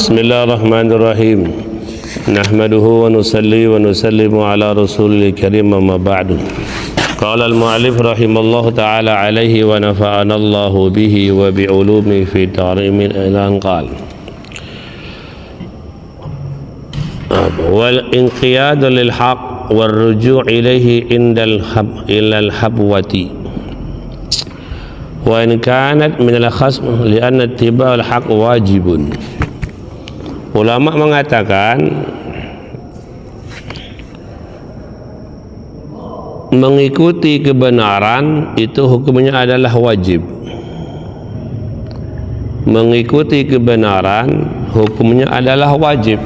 Bismillahirrahmanirrahim. Nahmaduhu wa nusalli wa nusallimu ala rasulil karim, amma ba'du. Qala al-mu'allif rahimallahu ta'ala alaihi wa nafa'ana Allahu bihi wa bi'ulumi fi ta'rimin ilan qal wal inqiyadu lil haq wal ruju' ilaihi ilal habwati wa in kanat min al-khasm li'anna ittiba'al haq wajibun. Ulama mengatakan mengikuti kebenaran itu hukumnya adalah wajib. Mengikuti kebenaran hukumnya adalah wajib.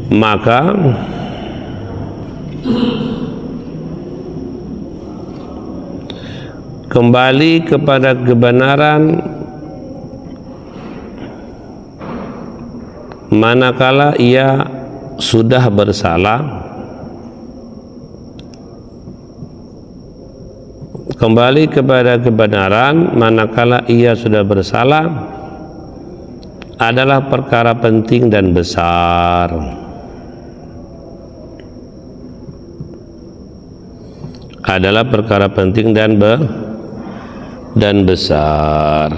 Maka kembali kepada kebenaran manakala ia sudah bersalah, kembali kepada kebenaran manakala ia sudah bersalah adalah perkara penting dan besar. Adalah perkara penting dan besar.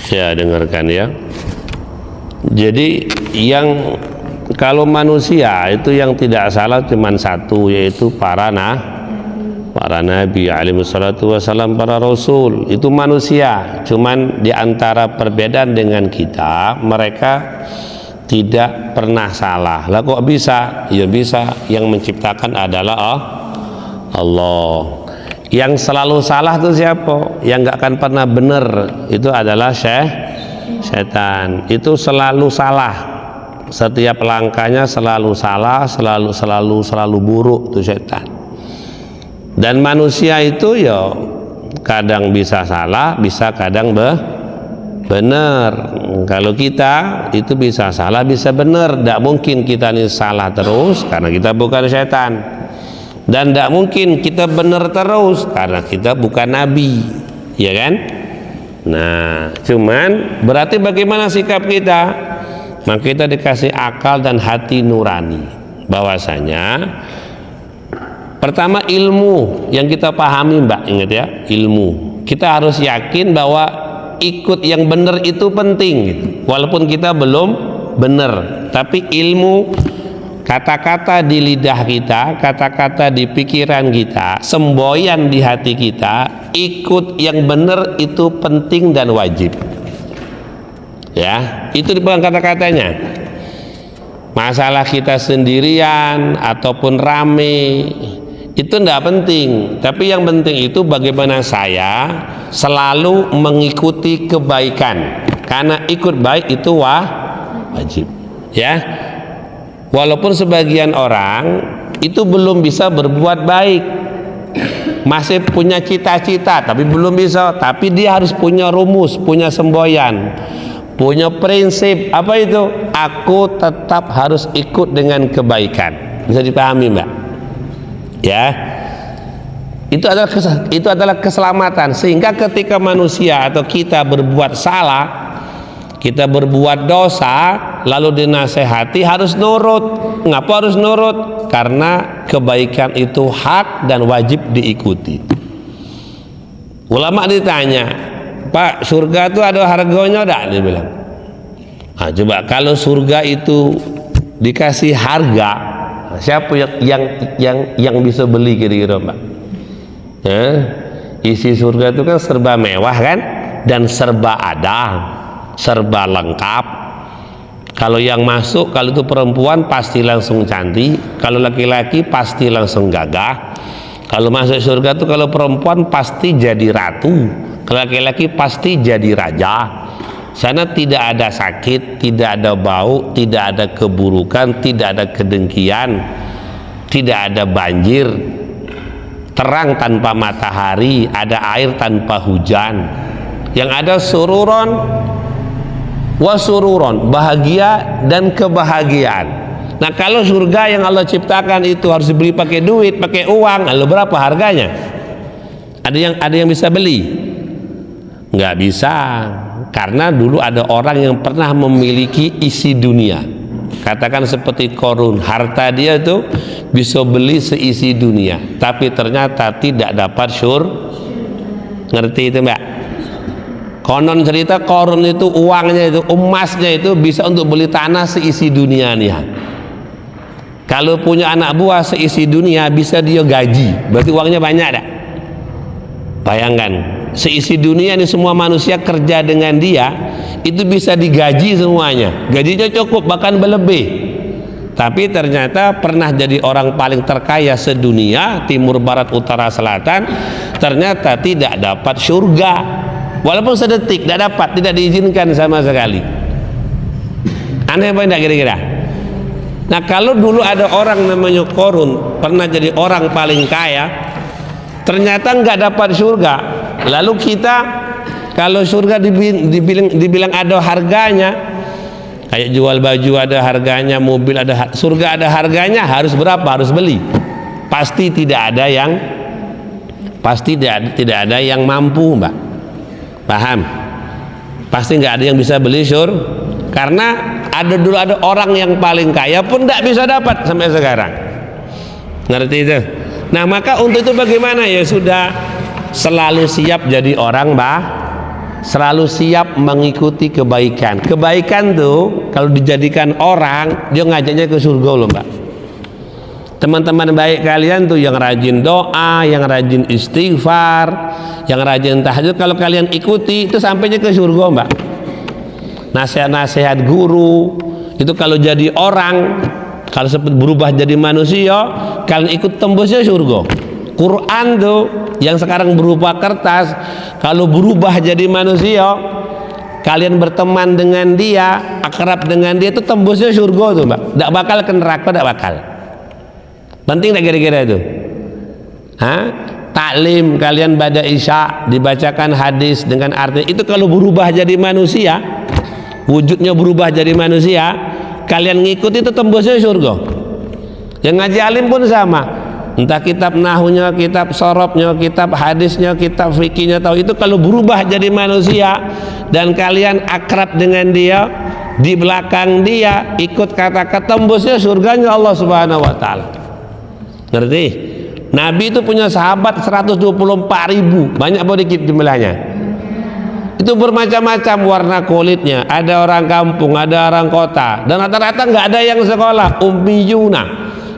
Ya, dengarkan ya. Jadi yang kalau manusia itu yang tidak salah cuma satu, yaitu para nabi alaihi salatu wasalam, para rasul. Itu manusia, cuman di antara perbedaan dengan kita, mereka tidak pernah salah. Lah kok bisa? Ya bisa, yang menciptakan adalah Allah. Yang selalu salah itu siapa? Yang nggak akan pernah benar itu adalah setan. Itu selalu salah. Setiap langkahnya selalu salah, selalu buruk itu setan. Dan manusia itu ya kadang bisa salah, bisa kadang benar. Kalau kita itu bisa salah, bisa benar. Tidak mungkin kita ini salah terus karena kita bukan setan. Dan tidak mungkin kita benar terus karena kita bukan nabi, ya kan? Nah, cuman berarti bagaimana sikap kita? Maka kita dikasih akal dan hati nurani. Bahwasanya pertama ilmu yang kita pahami, Mbak, ingat ya, ilmu. Kita harus yakin bahwa ikut yang benar itu penting gitu. Walaupun kita belum benar, tapi ilmu, kata-kata di lidah kita, kata-kata di pikiran kita, semboyan di hati kita, ikut yang benar itu penting dan wajib. Ya, itu dipegang kata-katanya. Masalah kita sendirian ataupun rame itu tidak penting, tapi yang penting itu bagaimana saya selalu mengikuti kebaikan, karena ikut baik itu wajib. Ya, walaupun sebagian orang itu belum bisa berbuat baik, masih punya cita-cita tapi belum bisa, tapi dia harus punya rumus, punya semboyan, punya prinsip. Apa itu? Aku tetap harus ikut dengan kebaikan. Bisa dipahami, Mbak? Ya, itu adalah keselamatan. Sehingga ketika manusia atau kita berbuat salah, kita berbuat dosa, lalu dinasehati, harus nurut. Ngapa harus nurut? Karena kebaikan itu hak dan wajib diikuti. Ulama ditanya, Pak, surga itu ada harganya enggak? Dia bilang. Nah, coba kalau surga itu dikasih harga, siapa yang bisa beli kira-kira, Mbak? Isi surga itu kan serba mewah kan, dan serba ada, serba lengkap. Kalau yang masuk, kalau itu perempuan pasti langsung cantik, kalau laki-laki pasti langsung gagah. Kalau masuk surga itu kalau perempuan pasti jadi ratu, kalau laki-laki pasti jadi raja. Sana tidak ada sakit, tidak ada bau, tidak ada keburukan, tidak ada kedengkian, tidak ada banjir, terang tanpa matahari, ada air tanpa hujan. Yang ada sururon wa sururon, bahagia dan kebahagiaan. Nah kalau surga yang Allah ciptakan itu harus dibeli pakai duit, pakai uang, lalu berapa harganya? Ada yang bisa beli? Nggak bisa, karena dulu ada orang yang pernah memiliki isi dunia. Katakan seperti Korun, harta dia itu bisa beli seisi dunia, tapi ternyata tidak dapat ngerti itu mbak? Konon cerita Korun itu uangnya itu, emasnya itu bisa untuk beli tanah seisi dunia nih. Kalau punya anak buah seisi dunia bisa dia gaji, berarti uangnya banyak dah. Bayangkan, seisi dunia ini semua manusia kerja dengan dia, itu bisa digaji semuanya, gajinya cukup bahkan berlebih. Tapi ternyata pernah jadi orang paling terkaya sedunia, timur barat utara selatan, ternyata tidak dapat surga, walaupun sedetik tidak dapat, tidak diizinkan sama sekali. Aneh apa tidak kira-kira? Nah kalau dulu ada orang namanya Korun, pernah jadi orang paling kaya, ternyata nggak dapat surga. Lalu kita kalau surga dibilang ada harganya, kayak jual baju ada harganya, mobil ada, surga ada harganya, harus berapa? Harus beli. Pasti tidak ada yang mampu, mbak. Paham? Pasti nggak ada yang bisa beli karena dulu ada orang yang paling kaya pun tidak bisa dapat sampai sekarang. Ngerti itu? Nah maka untuk itu bagaimana? Ya sudah, selalu siap jadi orang, mbak. Selalu siap mengikuti kebaikan. Kebaikan tuh kalau dijadikan orang, dia ngajaknya ke surga loh, mbak. Teman-teman baik kalian tuh yang rajin doa, yang rajin istighfar, yang rajin tahajud, kalau kalian ikuti itu sampainya ke surga, mbak. Nasihat-nasihat guru itu kalau jadi orang, kalau sempat berubah jadi manusia, kalian ikut tembusnya surga. Quran tuh yang sekarang berupa kertas, kalau berubah jadi manusia, kalian berteman dengan dia, akrab dengan dia, itu tembusnya surga tuh, mbak. Tidak bakal ke neraka, tidak bakal. Penting tak kira-kira itu? Taklim kalian pada isya dibacakan hadis dengan arti itu, kalau berubah jadi manusia, wujudnya berubah jadi manusia, kalian ngikuti itu tembusnya surga. Yang ngaji alim pun sama, entah kitab nahunya, kitab sorobnya, kitab hadisnya, kitab fikihnya, tahu itu kalau berubah jadi manusia dan kalian akrab dengan dia, di belakang dia ikut kata-kata, tembusnya surganya Allah Subhanahu wa taala. Ngerti? Nabi itu punya sahabat 124.000, banyak apa dikit jumlahnya? Itu bermacam-macam warna kulitnya, ada orang kampung, ada orang kota, dan rata-rata nggak ada yang sekolah, ummiyuna.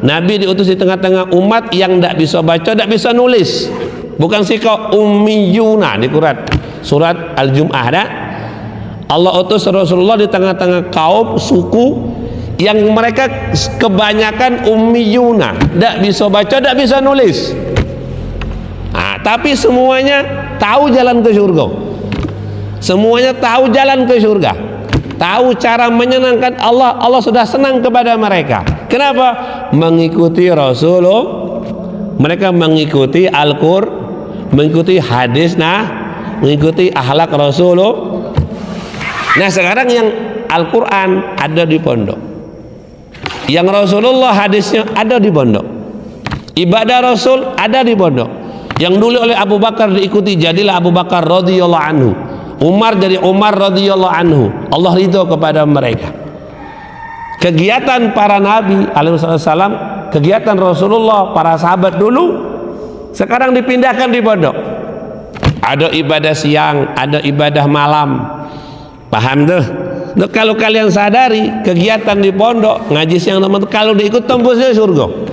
Nabi diutus di tengah-tengah umat yang tidak bisa baca, tidak bisa nulis, bukan siko, ummiyuna di Quran surat Al-Jum'ah ada. Allah utus Rasulullah di tengah-tengah kaum suku yang mereka kebanyakan ummiyuna, tidak bisa baca, tidak bisa nulis. Tapi semuanya tahu jalan ke surga. Semuanya tahu jalan ke surga, tahu cara menyenangkan Allah. Allah sudah senang kepada mereka. Kenapa? Mengikuti Rasulullah, mereka mengikuti Al-Qur'an, mengikuti hadis, mengikuti akhlak Rasulullah. Nah sekarang yang Al-Qur'an ada di pondok, yang Rasulullah hadisnya ada di pondok, ibadah Rasul ada di pondok. Yang dulu oleh Abu Bakar diikuti, jadilah Abu Bakar radhiyallahu anhu. Umar jadi Umar radhiyallahu anhu. Allah ridho kepada mereka. Kegiatan para nabi alaihissalam, kegiatan Rasulullah, para sahabat dulu, sekarang dipindahkan di pondok. Ada ibadah siang, ada ibadah malam. Paham tuh? Nah, kalau kalian sadari kegiatan di pondok, ngaji siang teman, kalau diikut tembusnya surga.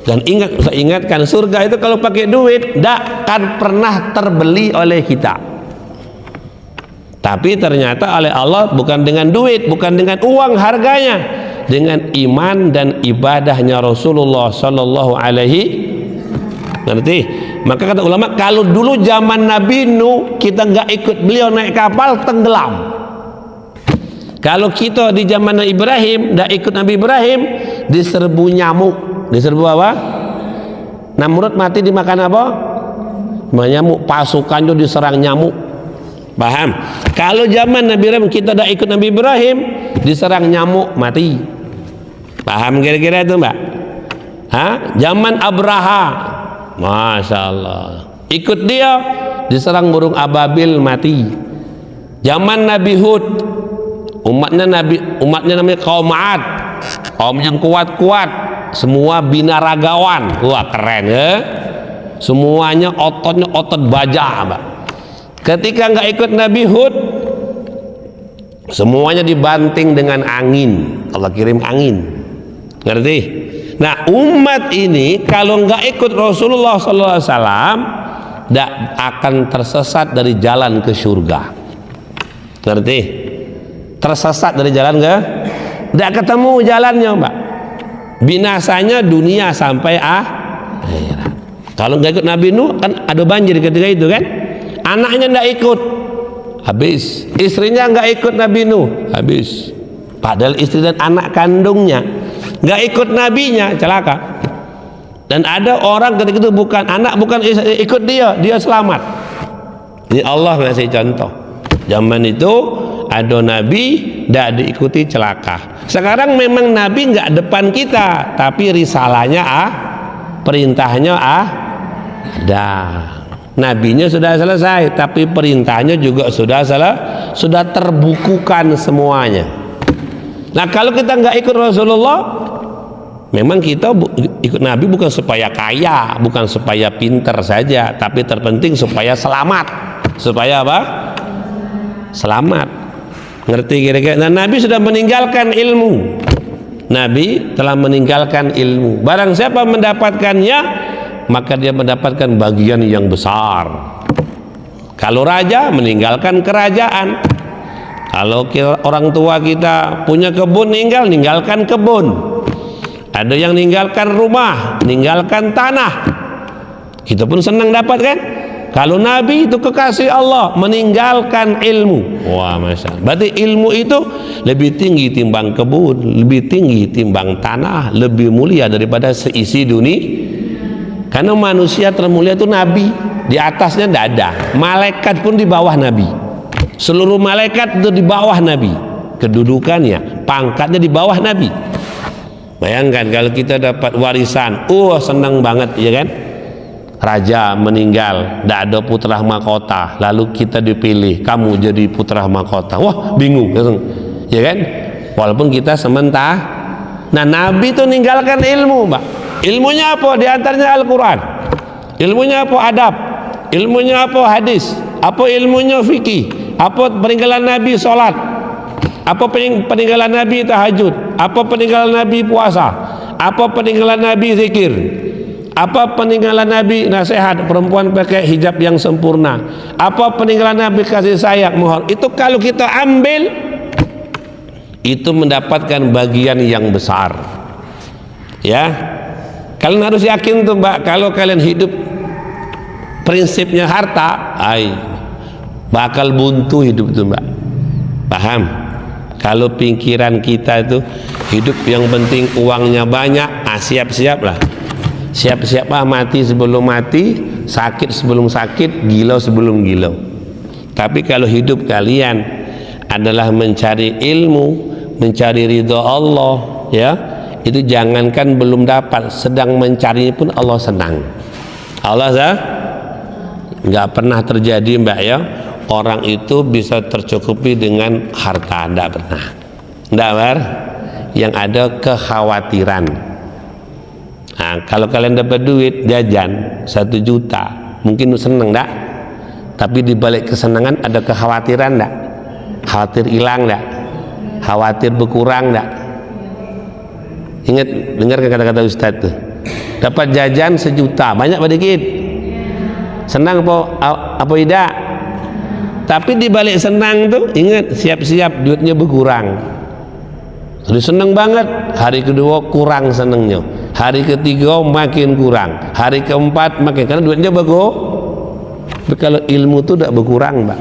Dan ingat, saya ingatkan, surga itu kalau pakai duit tidak akan pernah terbeli oleh kita. Tapi ternyata oleh Allah bukan dengan duit, bukan dengan uang harganya, dengan iman dan ibadahnya Rasulullah Sallallahu Alaihi. Ngerti? Maka kata ulama, kalau dulu zaman Nabi Nuh kita nggak ikut beliau naik kapal, tenggelam. Kalau kita di zaman Ibrahim nggak ikut Nabi Ibrahim, diserbu nyamuk. Diserbu apa? Namrud mati dimakan apa? Nyamuk. Pasukannya diserang nyamuk. Paham? Kalau zaman Nabi Ibrahim kita tidak ikut Nabi Ibrahim, diserang nyamuk, mati. Paham kira-kira itu Mbak? Zaman Abraha, Masya Allah, ikut dia diserang burung ababil mati. Zaman Nabi Hud, umatnya namanya kaum Ad, kaum yang kuat-kuat, semua binaragawan. Wah keren ya, semuanya ototnya otot baja Mbak. Ketika nggak ikut Nabi Hud, semuanya dibanting dengan angin. Allah kirim angin, ngerti? Nah umat ini kalau nggak ikut Rasulullah SAW tidak akan tersesat dari jalan ke surga, ngerti? Tersesat dari jalan ke, tidak ketemu jalannya Mbak. Binasanya dunia sampai akhirat. Kalau nggak ikut Nabi Nuh kan ada banjir ketika itu kan, anaknya nggak ikut, habis. Istrinya nggak ikut Nabi Nuh, habis. Padahal istri dan anak kandungnya nggak ikut nabinya, celaka. Dan ada orang ketika itu bukan anak, bukan istri, ikut dia selamat. Ini Allah ngasih contoh. Zaman itu ada nabi tidak diikuti, celaka. Sekarang memang nabi nggak depan kita, tapi risalahnya perintahnya ada. Nabinya sudah selesai, tapi perintahnya juga sudah terbukukan semuanya. Nah kalau kita nggak ikut Rasulullah, memang kita ikut Nabi bukan supaya kaya, bukan supaya pinter saja, tapi terpenting supaya selamat. Supaya apa? Selamat. Ngerti kira-kira? Nah Nabi sudah meninggalkan ilmu. Nabi telah meninggalkan ilmu. Barang siapa mendapatkannya, maka dia mendapatkan bagian yang besar. Kalau raja meninggalkan kerajaan. Kalau orang tua kita punya kebun, ninggalkan kebun. Ada yang ninggalkan rumah, ninggalkan tanah. Kita pun senang dapat kan? Kalau Nabi itu kekasih Allah, meninggalkan ilmu. Wah Masya Allah. Berarti ilmu itu lebih tinggi timbang kebun, lebih tinggi timbang tanah, lebih mulia daripada seisi dunia. Karena manusia termulia itu Nabi. Di atasnya tidak ada. Malaikat pun di bawah Nabi. Seluruh malaikat itu di bawah Nabi, kedudukannya, pangkatnya di bawah Nabi. Bayangkan kalau kita dapat warisan, senang banget ya kan? Raja meninggal, tidak ada putra mahkota, lalu kita dipilih, kamu jadi putra mahkota. Wah bingung, ya kan? Walaupun kita sementara. Nah Nabi itu meninggalkan ilmu Mbak. Ilmunya apa? Di antaranya Al-Quran. Ilmunya apa? Adab. Ilmunya apa? Hadis. Apa ilmunya? Fikih. Apa peninggalan Nabi? Sholat. Apa peninggalan Nabi? Tahajud. Apa peninggalan Nabi? Puasa. Apa peninggalan Nabi? Zikir. Apa peninggalan Nabi? Nasihat perempuan pakai hijab yang sempurna. Apa peninggalan Nabi? Kasih sayang, mohon. Itu kalau kita ambil, itu mendapatkan bagian yang besar. Ya, kalian harus yakin tuh Mbak, kalau kalian hidup prinsipnya harta, bakal buntu hidup itu Mbak. Paham? Kalau pikiran kita itu hidup yang penting uangnya banyak, siap-siap lah. Siap-siap lah mati sebelum mati, sakit sebelum sakit, gila sebelum gila. Tapi kalau hidup kalian adalah mencari ilmu, mencari ridho Allah, ya, itu jangankan belum dapat, sedang mencari pun Allah senang. Allah nggak pernah terjadi Mbak ya, orang itu bisa tercukupi dengan harta, tidak pernah. Tidak Bar, yang ada kekhawatiran. Nah, kalau kalian dapat duit jajan 1 juta, mungkin seneng enggak? Tapi di balik kesenangan ada kekhawatiran enggak? Khawatir hilang enggak? Khawatir berkurang enggak? Ingat, dengar kata-kata Ustaz tuh. Dapat jajan 1 juta, banyak apa dikit? Senang apa tidak? Tapi di balik senang tuh ingat, siap-siap duitnya berkurang. Sudah senang banget, hari kedua kurang senangnya, hari ketiga makin kurang, hari keempat makin, karena duitnya bagus. Tapi kalau ilmu tuh tidak berkurang Mbak.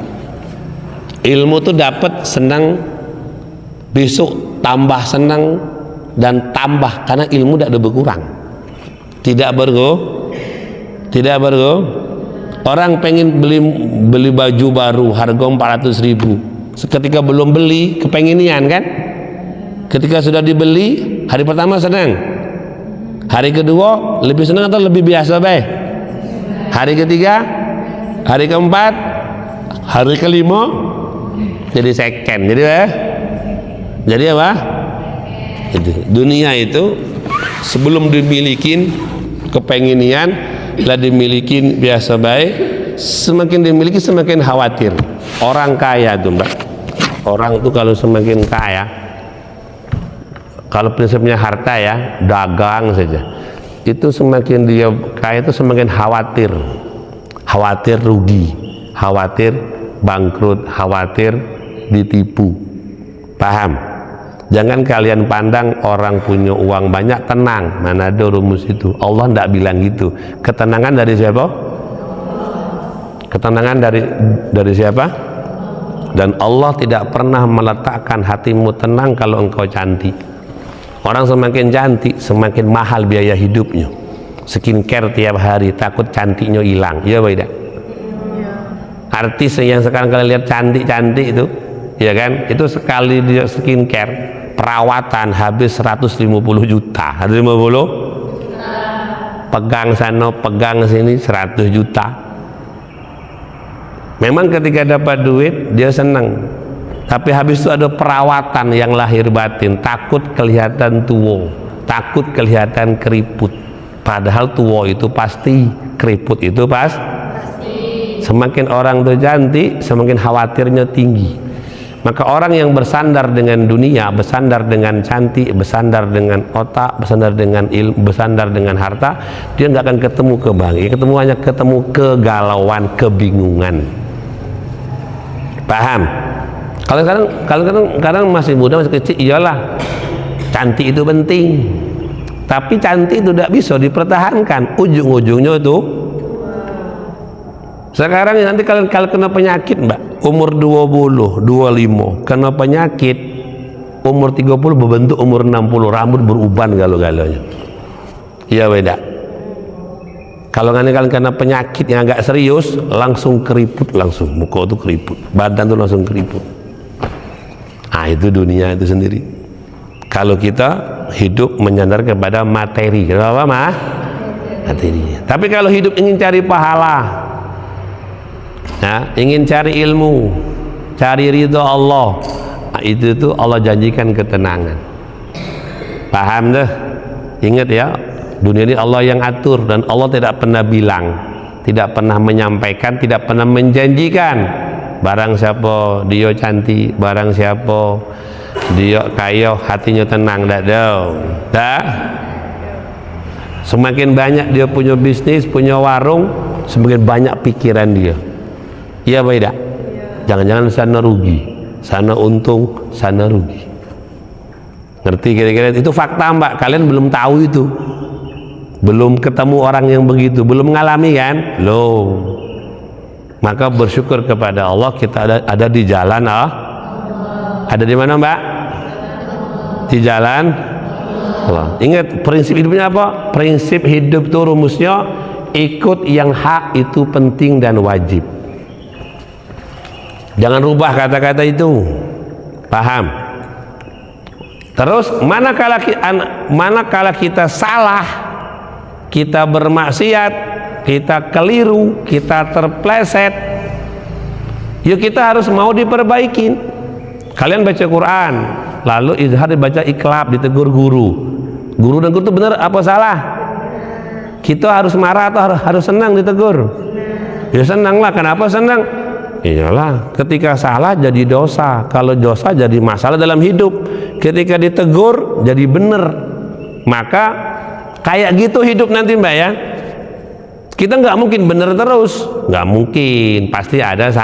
Ilmu tuh dapat senang, besok tambah senang dan tambah, karena ilmu tidak ada berkurang, tidak bergo. Orang pengen beli baju baru harga 400.000, seketika belum beli kepenginian kan, ketika sudah dibeli Hari pertama senang, hari kedua lebih senang atau lebih biasa baik? Hari ketiga, hari keempat, hari kelima jadi second. Jadi apa? Itu dunia itu sebelum dimilikin kepenginian lah dimilikin biasa baik, semakin dimiliki semakin khawatir. Orang kaya tuh mbak, orang tuh kalau semakin kaya, kalau prinsipnya harta ya dagang saja, itu semakin dia kaya itu semakin khawatir, khawatir rugi, khawatir bangkrut, khawatir ditipu. Paham? Jangan kalian pandang orang punya uang banyak tenang, mana ada rumus itu. Allah tidak bilang gitu. Ketenangan dari siapa? Ketenangan dari siapa? Dan Allah tidak pernah meletakkan hatimu tenang kalau engkau cantik. Orang semakin cantik semakin mahal biaya hidupnya. Skincare tiap hari takut cantiknya hilang. Ya beda. Artis yang sekarang kalian lihat cantik-cantik itu, ya kan? Itu sekali dia skincare perawatan habis 150 juta. 150? Pegang sana, pegang sini 100 juta. Memang ketika dapat duit dia senang, tapi habis itu ada perawatan yang lahir batin, takut kelihatan tua, takut kelihatan keriput. Padahal tua itu pasti, keriput itu pasti. Semakin orang itu cantik, semakin khawatirnya tinggi. Maka orang yang bersandar dengan dunia, bersandar dengan cantik, bersandar dengan otak, bersandar dengan ilmu, bersandar dengan harta, dia nggak akan ketemu kebahagiaan, ketemu hanya ketemu kegalauan, kebingungan. Paham? Kalau kadang masih muda, masih kecil, iyalah cantik itu penting, tapi cantik itu tidak bisa dipertahankan, ujung-ujungnya itu. Sekarang nanti kalau kena penyakit mbak, umur 20, 25 kena penyakit, umur 30 berbentuk umur 60, rambut beruban galau-galaunya. Iya beda. Kalau kalian kena penyakit yang agak serius, langsung keriput, langsung muka itu keriput, badan itu langsung keriput. Nah itu dunia itu sendiri. Kalau kita hidup menyandar kepada materi, kenapa mah? Materinya. Tapi kalau hidup ingin cari pahala, nah, ingin cari ilmu, cari ridho Allah, nah, itu tuh Allah janjikan ketenangan. Paham deh? Ingat ya, dunia ini Allah yang atur, dan Allah tidak pernah bilang, tidak pernah menyampaikan, tidak pernah menjanjikan barang siapa dia cantik, barang siapa dia kaya hatinya tenang. Dah. Semakin banyak dia punya bisnis, punya warung, semakin banyak pikiran dia. Iya beda. Jangan-jangan sana rugi, sana untung, sana rugi. Ngerti kira-kira itu fakta mbak, kalian belum tahu itu, belum ketemu orang yang begitu, belum mengalami kan? Loh, maka bersyukur kepada Allah kita ada di jalan ada di mana mbak? Di jalan Allah. Ingat prinsip hidupnya apa? Prinsip hidup itu rumusnya ikut yang hak itu penting dan wajib. Jangan rubah kata-kata itu. Paham? Terus manakala kita salah, kita bermaksiat, kita keliru, kita terpleset, yuk kita harus mau diperbaikin. Kalian baca Quran, lalu izhar dibaca iklab, ditegur guru dan guru itu benar apa salah? Kita harus marah atau harus senang ditegur? Ya senang lah. Kenapa senang? Iyalah, ketika salah jadi dosa, kalau dosa jadi masalah dalam hidup, ketika ditegur jadi benar. Maka kayak gitu hidup nanti mbak ya. Kita nggak mungkin benar terus, nggak mungkin, pasti ada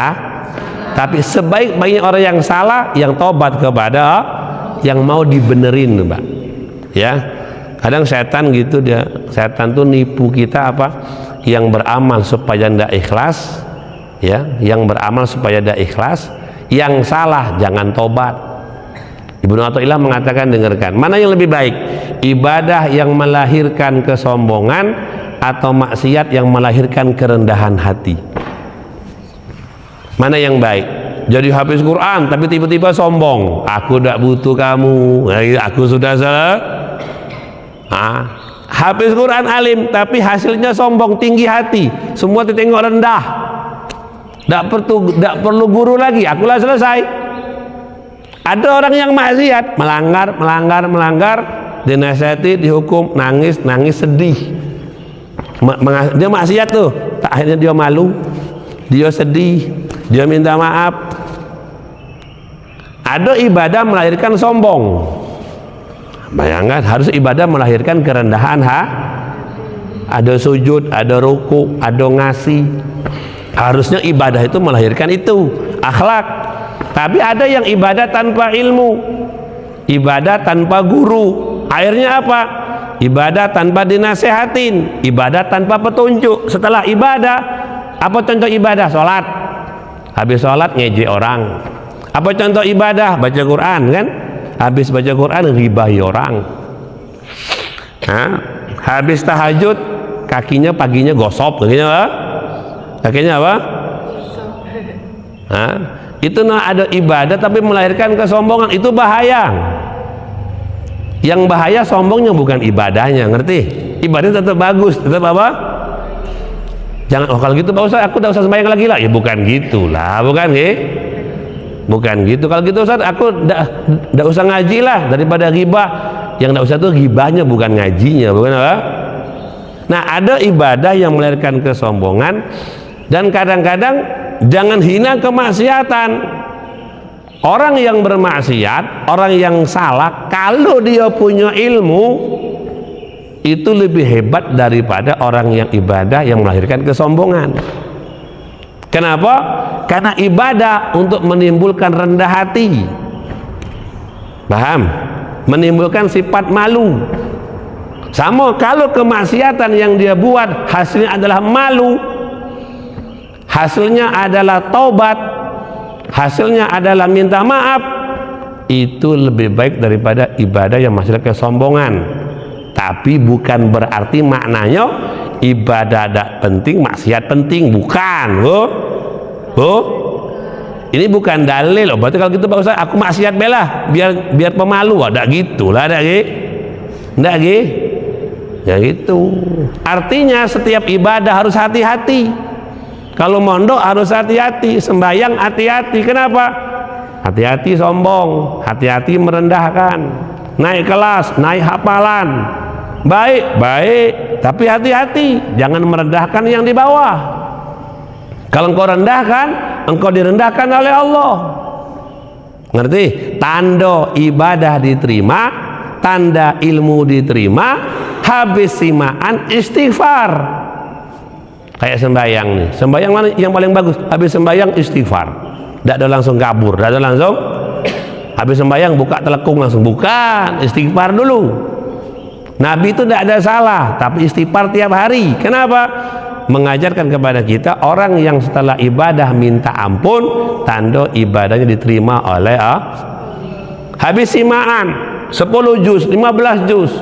tapi sebaik-baiknya orang yang salah, yang tobat kepada yang mau dibenerin mbak ya. Kadang setan gitu, setan tuh nipu kita apa, yang beramal supaya ndak ikhlas ya, yang beramal supaya ndak ikhlas, yang salah jangan tobat. Ibnu Athaillah mengatakan, dengarkan, mana yang lebih baik, ibadah yang melahirkan kesombongan atau maksiat yang melahirkan kerendahan hati? Mana yang baik? Jadi habis Quran tapi tiba-tiba sombong, aku tidak butuh kamu, aku sudah Hafiz Quran alim tapi hasilnya sombong, tinggi hati, semua ditengok rendah, tidak perlu guru lagi, akulah selesai. Ada orang yang maksiat, melanggar, dinasihati, dihukum, nangis, sedih. Dia maksiat tuh, akhirnya dia malu, dia sedih, dia minta maaf. Ada ibadah melahirkan sombong. Bayangkan, harus ibadah melahirkan kerendahan ada sujud, ada ruku, ada ngasih. Harusnya ibadah itu melahirkan itu, akhlak. Tapi ada yang ibadah tanpa ilmu, ibadah tanpa guru. Akhirnya apa? Ibadah tanpa dinasehatin, ibadah tanpa petunjuk. Setelah ibadah, apa contoh ibadah? Sholat. Habis sholat ngejek orang. Apa contoh ibadah? Baca Quran, kan? Habis baca Quran ribahi orang. Habis tahajud kakinya paginya gosop, kakinya apa? Itu ada ibadah tapi melahirkan kesombongan, itu bahaya. Yang bahaya sombongnya bukan ibadahnya, ngerti? Ibadah tetap bagus, tetap apa? Jangan, kalau gitu Pak Ustaz, aku udah usah sembahyang lagi lah. Ya bukan gitulah, bukan bukan gitu. Kalau gitu Ustaz, aku nggak usah ngaji lah, daripada ghibah. Yang nggak usah tuh ghibahnya, bukan ngajinya, bukan apa? Nah, ada ibadah yang melahirkan kesombongan. Dan kadang-kadang jangan hina kemaksiatan. Orang yang bermaksiat, orang yang salah, kalau dia punya ilmu, itu lebih hebat daripada orang yang ibadah yang melahirkan kesombongan. Kenapa? Karena ibadah untuk menimbulkan rendah hati, paham? Menimbulkan sifat malu. Sama kalau kemaksiatan yang dia buat hasilnya adalah malu, hasilnya adalah taubat, hasilnya adalah minta maaf, itu lebih baik daripada ibadah yang menghasilkan kesombongan. Tapi bukan berarti maknanya ibadah tidak penting, maksiat penting, bukan. Ini bukan dalil. Berarti kalau gitu Pak Ustaz, aku maksiat belah biar pemalu. Tidak gitulah, tidak ya gitu. Artinya setiap ibadah harus hati-hati. Kalau mondok harus hati-hati, sembahyang hati-hati. Kenapa? Hati-hati sombong, hati-hati merendahkan, naik kelas, naik hafalan. Baik, tapi hati-hati, jangan merendahkan yang di bawah. Kalau engkau rendahkan, engkau direndahkan oleh Allah. Ngerti? Tanda ibadah diterima, tanda ilmu diterima, habis simaan istighfar. Kayak sembahyang nih, sembahyang mana yang paling bagus? Habis sembahyang istighfar, tidak ada langsung kabur, tidak ada langsung habis sembahyang buka telekung langsung, bukan, istighfar dulu. Nabi itu tidak ada salah, tapi istighfar tiap hari. Kenapa? Mengajarkan kepada kita orang yang setelah ibadah minta ampun, tanda ibadahnya diterima oleh habis simaan 10 juz, 15 juz,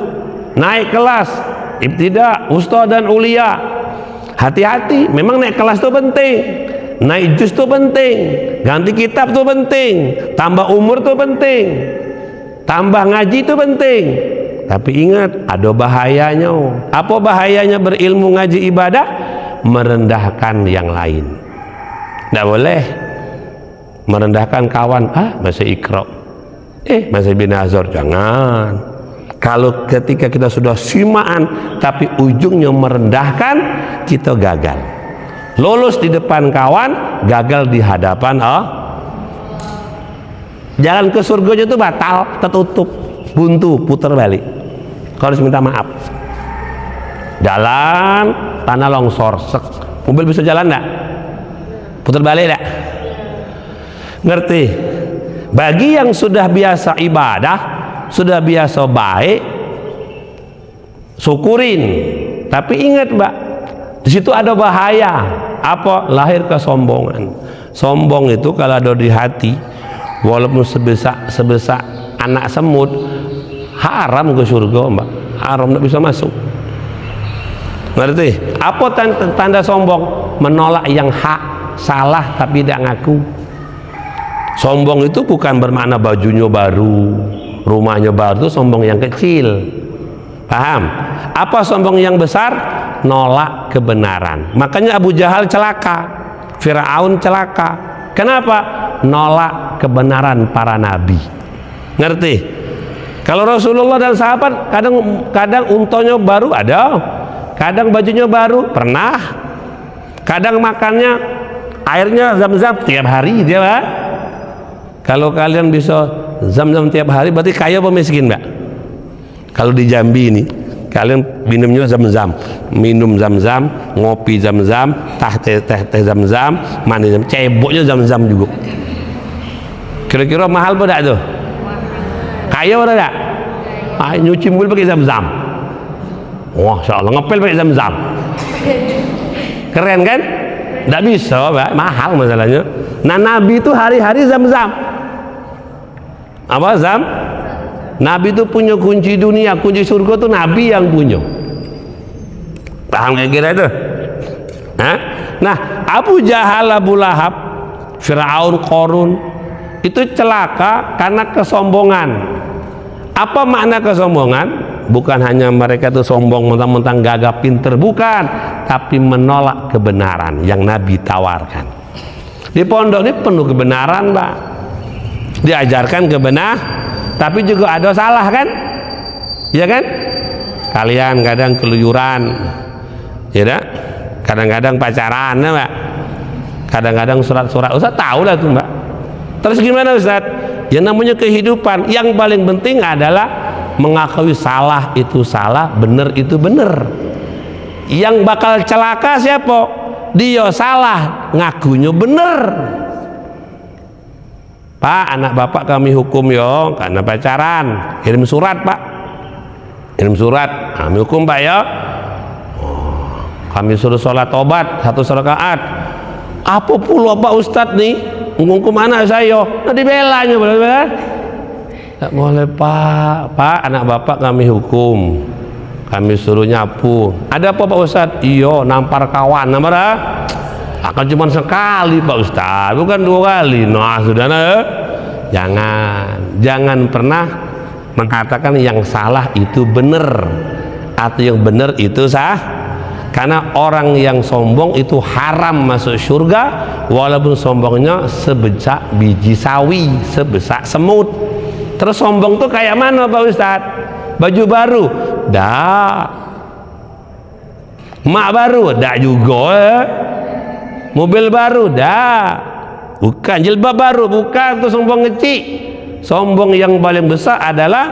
naik kelas, ibtidah, ustaz dan ulia. Hati-hati, memang naik kelas itu penting, naik juz itu penting, ganti kitab itu penting, tambah umur itu penting, tambah ngaji itu penting. Tapi ingat, ada bahayanya. Apa bahayanya berilmu ngaji ibadah? Merendahkan yang lain. Tidak boleh merendahkan kawan. Masih Iqra, masih bin Azhar, jangan. Kalau ketika kita sudah simaan tapi ujungnya merendahkan, kita gagal. Lulus di depan kawan, gagal di hadapan jalan ke surganya itu batal, tertutup, buntu, putar balik. Kau harus minta maaf. Jalan tanah longsor, mobil bisa jalan enggak? Putar balik enggak? Ngerti? Bagi yang sudah biasa ibadah, sudah biasa baik, syukurin. Tapi ingat Mbak, di situ ada bahaya. Apa? Lahir kesombongan. Sombong itu kalau ada di hati, walaupun sebesar anak semut, haram ke surga Mbak, haram, tidak bisa masuk. Ngerti? Apa tanda sombong? Menolak yang hak, salah tapi tidak ngaku. Sombong itu bukan bermakna bajunya baru, rumahnya baru, itu sombong yang kecil. Paham? Apa sombong yang besar? Nolak kebenaran. Makanya Abu Jahal celaka, Firaun celaka. Kenapa? Nolak kebenaran para nabi. Ngerti? Kalau Rasulullah dan sahabat kadang untonya baru ada, kadang bajunya baru pernah, kadang makannya airnya zam-zam tiap hari dia, Pak. Kalau kalian bisa zam-zam tiap hari berarti kaya apa miskin, Mbak? Kalau di Jambi ini kalian minumnya zam-zam, minum zam-zam, ngopi zam-zam, teh zam-zam, mandi zam, ceboknya zam-zam juga. Kira-kira mahal pada tuh? Kaya apa tak? Nyuci mobil pakai zam-zam. Wah, insyaallah ngepel pakai zam-zam. Keren kan? Tidak bisa, Pak. Mahal masalahnya. Nah, Nabi itu hari-hari zam-zam. Apa zam? Nabi itu punya kunci dunia, kunci surga itu Nabi yang punya. Paham kira-kira itu? Nah, Abu Jahal, Abu Lahab, Firaun, Qarun itu celaka karena kesombongan. Apa makna kesombongan? Bukan hanya mereka itu sombong mentang-mentang gagah pinter, bukan, tapi menolak kebenaran yang Nabi tawarkan. Di pondok ini penuh kebenaran, Pak. Diajarkan kebenaran, tapi juga ada salah kan? Ya kan? Kalian kadang keluyuran, ya tak? Kadang-kadang pacaran, ya, Mbak. Kadang-kadang surat-surat. Ustaz tahu lah tuh, Mbak. Terus gimana, Ustaz? Yang namanya kehidupan, yang paling penting adalah mengakui salah itu salah, benar itu benar. Yang bakal celaka siapa? Dia salah, ngakunya benar. Pak, anak bapak kami hukum yo karena pacaran. Kirim surat, Pak. Kirim surat. Kami hukum, Pak, ya. Oh, kami suruh sholat tobat 1 rakaat. Apa pula Pak Ustadz nih? Menghukum anak saya. Nah, dibelanya, boleh? Tak boleh, Pak. Pak, anak bapak kami hukum. Kami suruh nyapu. Ada apa, Pak Ustadz? Iyo, nampar kawan. Nampar ah? Akan cuma sekali, Pak Ustadz, bukan 2 kali. Nah, sudah, nah. Jangan pernah mengatakan yang salah itu benar atau yang benar itu sah. Karena orang yang sombong itu haram masuk surga, walaupun sombongnya sebesar biji sawi, sebesar semut. Terus sombong tuh kayak mana, Pak Ustadz? Baju baru? Dah. Mak baru? Dah juga. Mobil baru? Dah. Bukan. Jilbab baru? Bukan. Itu sombong kecil. Sombong yang paling besar adalah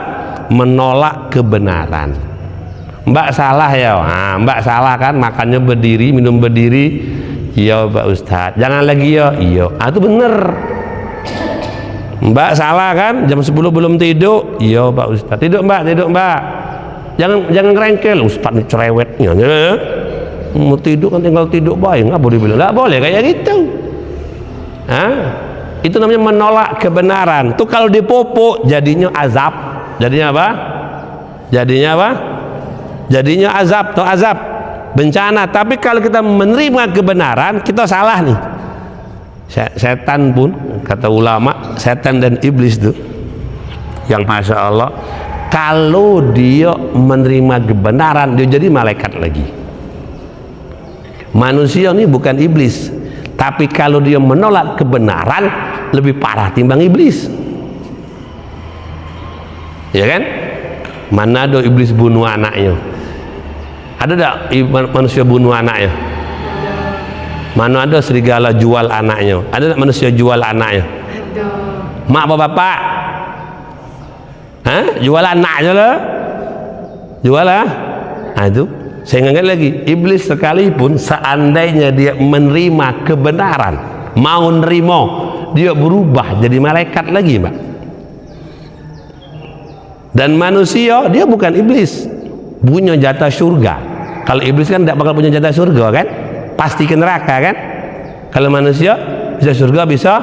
menolak kebenaran. Mbak salah ya, nah, Mbak salah kan, makannya berdiri, minum berdiri. Iya Pak Ustadz, jangan lagi ya. Iya, itu bener. Mbak salah kan, jam 10 belum tidur. Iya Pak Ustadz, tidur Mbak. Jangan ngerengkel, Ustadz ini cerewetnya. Mau tidur kan tinggal tidur baik, nggak boleh bilang, nggak boleh kayak gitu. Itu namanya menolak kebenaran. Tuh kalau dipupuk jadinya azab. Jadinya apa? Jadinya azab atau azab, bencana. Tapi kalau kita menerima kebenaran, kita salah nih. Setan pun, kata ulama, setan dan iblis itu yang Masya Allah, kalau dia menerima kebenaran, dia jadi malaikat lagi. Manusia ini bukan iblis, tapi kalau dia menolak kebenaran, lebih parah timbang iblis. Ya kan? Mana ada iblis bunuh anaknya? Ada tak manusia bunuh anaknya? Mana ada serigala jual anaknya? Ada tak manusia jual anaknya? Ada. Mak apa bapak? Jual anaknya lah? Jual lah? Itu saya ingat lagi, iblis sekalipun seandainya dia menerima kebenaran, mau nerima, dia berubah jadi malaikat lagi, Mbak. Dan manusia dia bukan iblis, punya jatah surga. Kalau iblis kan tidak bakal punya jatah surga kan, pasti ke neraka kan. Kalau manusia bisa surga, bisa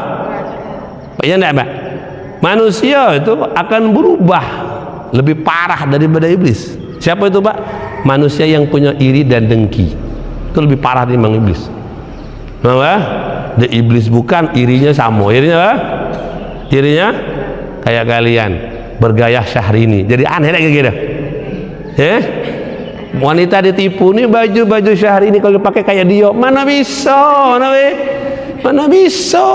ya enggak, Mbak? Manusia itu akan berubah lebih parah daripada iblis. Siapa itu, Pak? Manusia yang punya iri dan dengki itu lebih parah daripada iblis. Kenapa? The iblis bukan, irinya sama. Irinya apa? Irinya kayak kalian bergaya Syahrini, jadi aneh kayak gitu. Wanita ditipu nih, baju Syahrini kalau dipakai kayak dia, mana bisa, mana bisa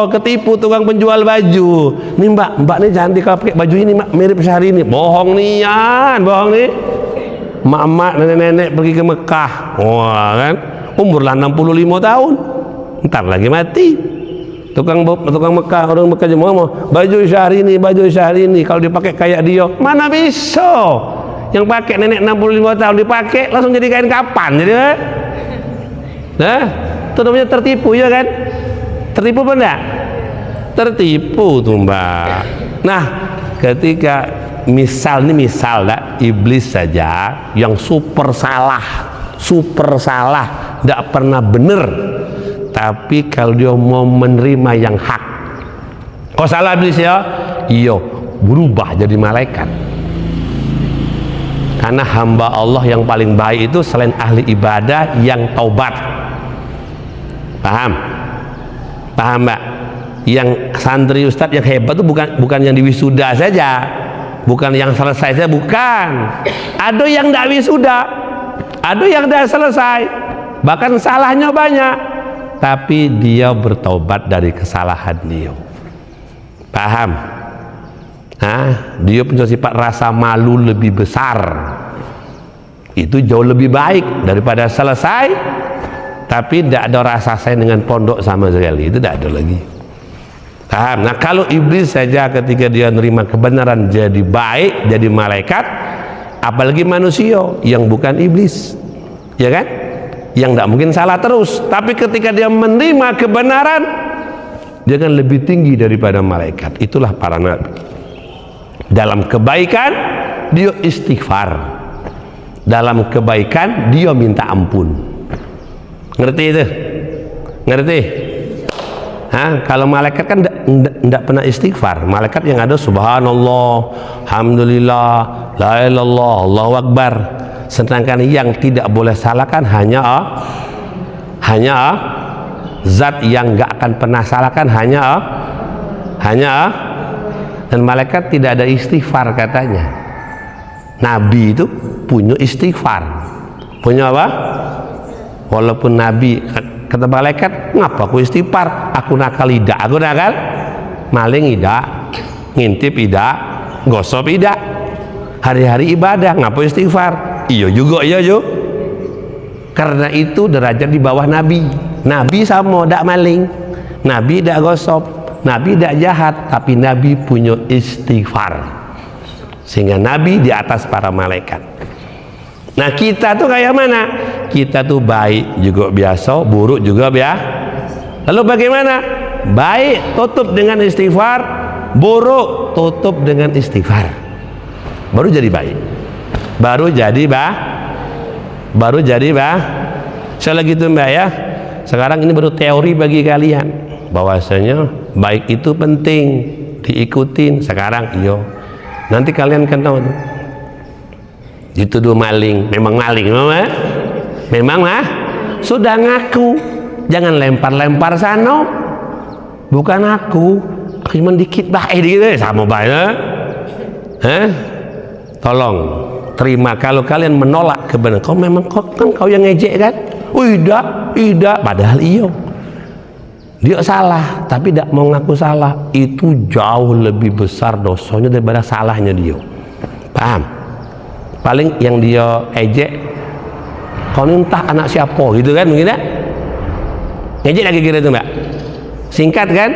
ketipu tukang penjual baju. Nih mbak nih cantik kalau pakai baju ini, mirip Syahrini. Bohong nian, bohong nih. Mak nenek-nenek pergi ke Mekah, wah kan, umur lah 65 tahun, ntar lagi mati. Tukang Mekah, orang Mekah cuma ngomong baju Syahrini kalau dipakai kayak dia, mana bisa. Yang pakai nenek 65 tahun dipakai langsung jadi kain kapan, jadi itu namanya tertipu, ya kan? Tertipu apa enggak? Tertipu tuh mbak. Nah, ketika misal iblis saja yang super salah, tidak pernah benar, tapi kalau dia mau menerima yang hak, kok salah iblis ya? Iya, berubah jadi malaikat. Karena hamba Allah yang paling baik itu selain ahli ibadah yang taubat. Paham mbak? Yang santri ustadz yang hebat itu bukan yang diwisuda saja, bukan yang selesai saja, bukan. Ada yang tidak wisuda, ada yang tidak selesai, bahkan salahnya banyak, tapi dia bertaubat dari kesalahan dia. Paham? Dia punya sifat rasa malu lebih besar, itu jauh lebih baik daripada selesai tapi tidak ada rasa sayang dengan pondok sama sekali, itu tidak ada lagi. Paham? Nah, kalau iblis saja ketika dia menerima kebenaran jadi baik, jadi malaikat, apalagi manusia yang bukan iblis, ya kan, yang tidak mungkin salah terus, tapi ketika dia menerima kebenaran dia kan lebih tinggi daripada malaikat. Itulah para nabi. Dalam kebaikan dia istighfar, dalam kebaikan dia minta ampun. Ngerti itu? Ngerti? Kalau malaikat kan tidak pernah istighfar. Malaikat yang ada subhanallah, alhamdulillah, la ilallah, Allahu akbar. Sedangkan yang tidak boleh salahkan hanya zat yang nggak akan pernah salahkan, hanya dan malaikat tidak ada istighfar katanya. Nabi itu punya istighfar. Punya apa? Walaupun Nabi, kata malaikat, ngapa aku istighfar? Aku nakal tidak, aku nakal maling tidak, ngintip tidak, gosok tidak. Hari-hari ibadah, ngapa istighfar? Iya juga, iya juga. Karena itu derajat di bawah Nabi. Nabi sama tidak maling, Nabi tidak gosok, Nabi tidak jahat, tapi Nabi punya istighfar, sehingga Nabi di atas para malaikat. Nah, kita tuh kayak mana? Kita tuh baik juga biasa, buruk juga biasa. Lalu bagaimana? Baik tutup dengan istighfar, buruk tutup dengan istighfar, baru jadi baik, baru jadi saya lagi tuh mbak ya. Sekarang ini baru teori bagi kalian, bahwasanya baik itu penting diikutin. Sekarang iyo, nanti kalian kan tahu tuh, dituduh maling, memang maling, memang sudah ngaku, jangan lempar-lempar sana, bukan aku, cuma dikit baik gitu, sama baik, tolong terima. Kalau kalian menolak kebenaran, kau memang kan kau yang ngejek kan, tidak, padahal iyo dia salah, tapi tidak mau ngaku salah, itu jauh lebih besar dosanya daripada salahnya dia. Paham? Paling yang dia ejek, kau ini entah anak siapa gitu kan, mungkin ya ngejek lagi kira itu mbak, singkat kan,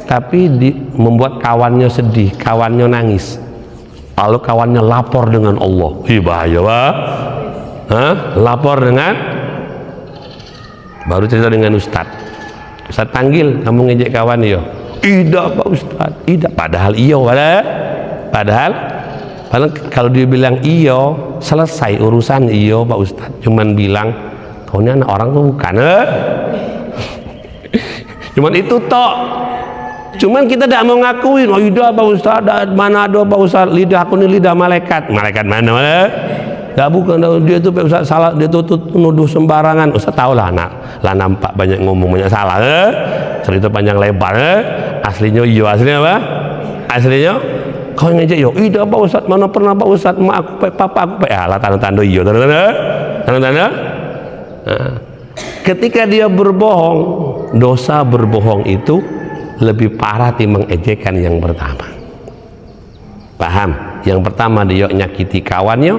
tapi membuat kawannya sedih, kawannya nangis, lalu kawannya lapor dengan Allah. Bahaya pak, lapor dengan, baru cerita dengan Ustadz panggil, kamu ngejek kawan iyo. Tidak pak Ustadz, tidak, padahal iyo, padahal kalau dia bilang iyo, selesai urusan iyo pak Ustadz. Cuman bilang kau ini anak orang tuh bukan, cuman itu tok. Cuman kita tidak mau ngakuin. Oh iya pak Ustadz, mana ada pak Ustadz, lidah aku ini lidah malaikat. Malaikat mana? Tidak, bukan, dia tuh pak Ustadz salah, dia tuh nuduh sembarangan. Ustadz tahu lah, nampak banyak ngomong, banyak salah, cerita panjang lebar, aslinya iya, aslinya apa? Aslinya kau ngejek yo, ida Pak Ustaz, mana pernah Pak Ustaz, mak aku pe, papa aku pe, alah tanda-tanda iyo, tanda-tanda. Ketika dia berbohong, dosa berbohong itu lebih parah timbang ejekan yang pertama. Paham? Yang pertama dia nyakiti kawannya,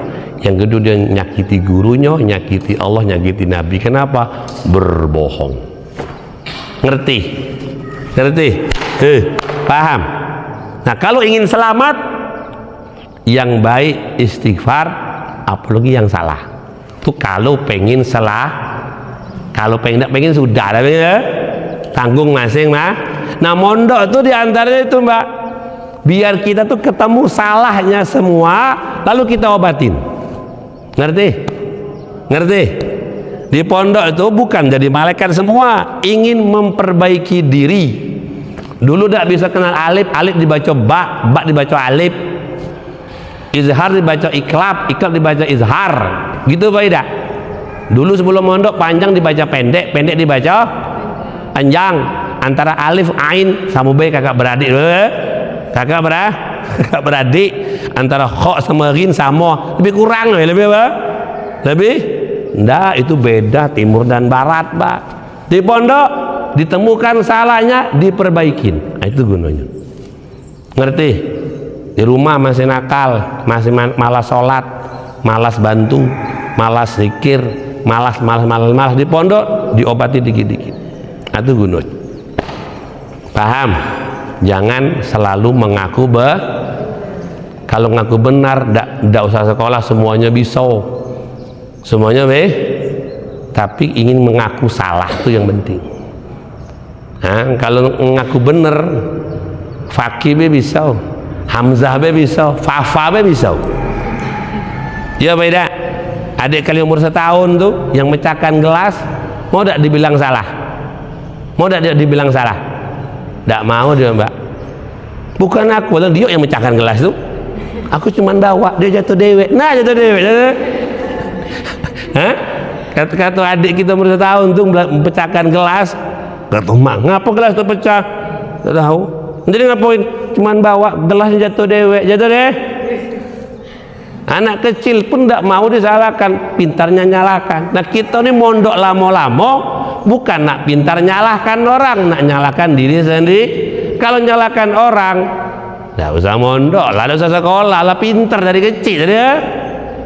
yang kedua dia nyakiti gurunya, nyakiti Allah, nyakiti Nabi. Kenapa? Berbohong. Ngerti? Ngerti? Paham? Nah, kalau ingin selamat, yang baik istighfar, apalagi yang salah. Itu kalau pengen salah, kalau pengen sudah, tanggung masing Nah, mondok itu diantaranya itu Mbak, biar kita tuh ketemu salahnya semua, lalu kita obatin. Ngerti? Ngerti? Di pondok itu bukan jadi malaikat semua, ingin memperbaiki diri. Dulu tidak bisa kenal alif, alif dibaca ba, ba dibaca alif, izhar dibaca iklab, iklab dibaca izhar, gitu Pak Ida. Dulu sebelum mondok panjang dibaca pendek, pendek dibaca panjang. Antara alif ain sama b kakak beradik, kakak beradik. Antara kho sama rin sama, lebih kurang lebih apa? Lebih? Ndak, itu beda timur dan barat Pak. Di pondok ditemukan salahnya, diperbaikin. Nah, itu gunanya. Ngerti? Di rumah masih nakal, masih malas sholat, malas bantu, malas zikir, malas. Di pondok diobati dikit-dikit. Nah, itu gunanya. Paham? Jangan selalu mengaku kalau ngaku benar, ndak usah sekolah semuanya bisa. Semuanya tapi ingin mengaku salah itu yang penting. Nah, kalau ngaku bener, Fakih be bisa, Hamzah be bisa, Fafa be bisa. Ya beda. Adik kali umur setahun tuh yang mecahkan gelas, mau tidak dibilang salah? Mau tidak dibilang salah? Tidak mau dia Mbak. Bukan aku, dia yang mecahkan gelas tuh. Aku cuma bawa, dia jatuh dewek. Nah, jatuh dewek. Hah? Kata adik kita umur setahun tuh mempecahkan gelas. Kata mak, ngapa gelas itu pecah? Tak tahu. Jadi ngapain? Cuman bawa gelasnya jatuh dewek, jatuh deh. Anak kecil pun tidak mau disalahkan, pintarnya nyalakan. Nah, kita ini mondok lama-lama bukan nak pintar nyalahkan orang, nak nyalahkan diri sendiri. Kalau nyalahkan orang, tidak usah mondok lah, tidak usah sekolah lah, pintar dari kecil ya.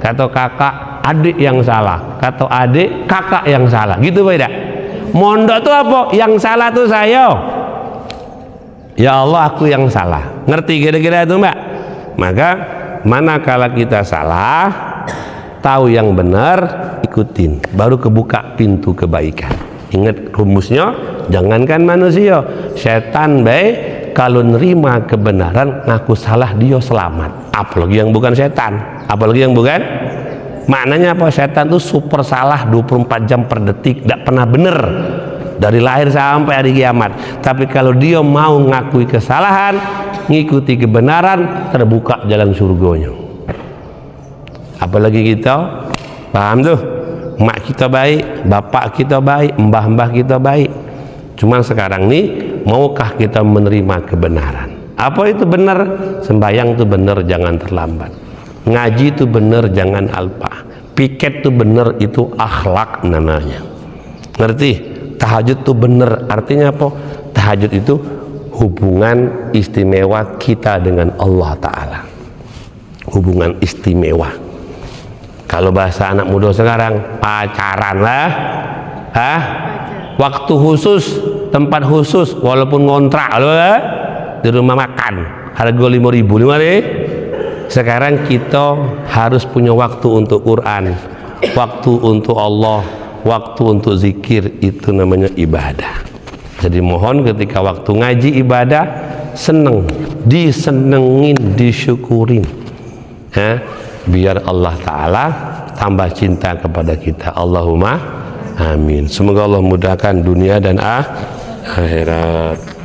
Kata kakak, adik yang salah. Kata adik, kakak yang salah. Gitu beda. Mondok itu apa? Yang salah itu saya. Ya Allah, aku yang salah. Ngerti kira-kira itu Mbak? Maka manakala kita salah, tahu yang benar, ikutin, baru kebuka pintu kebaikan. Ingat rumusnya, jangankan manusia, setan baik kalau nerima kebenaran ngaku salah dia selamat. Apalagi yang bukan setan, apalagi yang bukan. Maknanya apa? Setan itu super salah 24 jam per detik, tidak pernah benar dari lahir sampai hari kiamat. Tapi kalau dia mau ngakui kesalahan, ngikuti kebenaran, terbuka jalan surganya. Apalagi kita, paham tuh, mak kita baik, bapak kita baik, mbah-mbah kita baik. Cuman sekarang nih, maukah kita menerima kebenaran? Apa itu benar? Sembahyang itu benar, jangan terlambat. Ngaji itu benar, jangan alpa. Piket itu benar, itu akhlak namanya. Ngerti? Tahajud itu benar, artinya apa? Tahajud itu hubungan istimewa kita dengan Allah Ta'ala. Hubungan istimewa. Kalau bahasa anak muda sekarang, pacaran lah. Waktu khusus, tempat khusus, walaupun ngontrak loh, di rumah makan, harga 5.000. Sekarang kita harus punya waktu untuk Quran, waktu untuk Allah, waktu untuk zikir. Itu namanya ibadah. Jadi mohon ketika waktu ngaji ibadah, seneng, disenengin, disyukurin, biar Allah Ta'ala tambah cinta kepada kita. Allahumma amin. Semoga Allah mudahkan dunia dan akhirat.